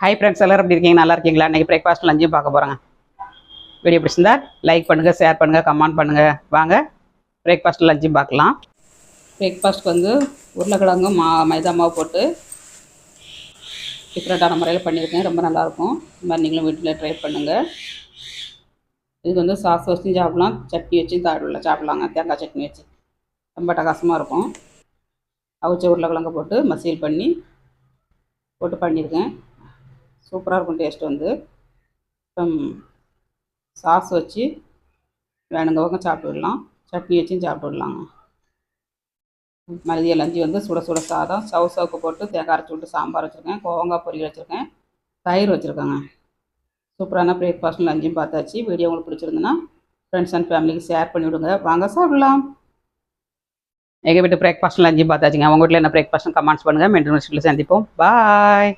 Hi friends எல்லோரும் எப்படி இருக்கீங்க? நல்லா இருக்கீங்களா? இன்றைக்கி பிரேக்ஃபாஸ்ட் லஞ்சும் பார்க்க போகிறேங்க. வீடியோ பிடிச்சிருந்தா லைக் பண்ணுங்கள், ஷேர் பண்ணுங்கள், கமெண்ட் பண்ணுங்கள். வாங்க பிரேக்ஃபாஸ்ட் லஞ்சும் பார்க்கலாம். பிரேக்ஃபாஸ்ட்க்கு வந்து உருளைக்கிழங்கு மைதா மாவு போட்டு டிஃப்ரெண்ட்டான முறையில் பண்ணியிருக்கேன். ரொம்ப நல்லாயிருக்கும். இந்த மாதிரி நீங்களும் வீட்டில் ட்ரை பண்ணுங்கள். இதுக்கு வந்து சாஸ் வச்சும் சாப்பிட்லாம், சட்னி வச்சும் சாப்பிட்லாங்க. தேங்காய் சட்னி வச்சு ரொம்ப அட்டகாசமாக இருக்கும். அவிச்ச உருளைக்கிழங்கு போட்டு மசியல் போட்டு பண்ணியிருக்கேன். சூப்பராக இருக்கும். டேஸ்ட் வந்து சாஸ் வச்சு வேணுங்கவங்க சாப்பிட்டுடலாம், சட்னி வச்சும் சாப்பிட்டுடலாங்க. மதிய லஞ்சு வந்து சுட சுட சாதம், சவுக்கு போட்டு தேங்காய் அரைச்சி விட்டு சாம்பார் வச்சுருக்கேன், கோவங்காய் பொரியல் வச்சுருக்கேன், தயிர் வச்சுருக்கேங்க. சூப்பரான பிரேக்ஃபாஸ்ட் லஞ்சும் பார்த்தாச்சு. வீடியோ உங்களுக்கு பிடிச்சிருந்துன்னா ஃப்ரெண்ட்ஸ் அண்ட் ஃபேமிலிக்கு ஷேர் பண்ணிவிடுங்க. வாங்க சாப்பிடலாம். எங்கள் வீட்டு பிரேக்ஃபாஸ்ட் லஞ்சும் பார்த்தாச்சுங்க. உங்கள் வீட்டில் என்ன பிரேக்ஃபாஸ்ட் கமெண்ட்ஸ் பண்ணுங்கள். மெயின்டெனன்ஸ் சந்திப்போம். பாய்.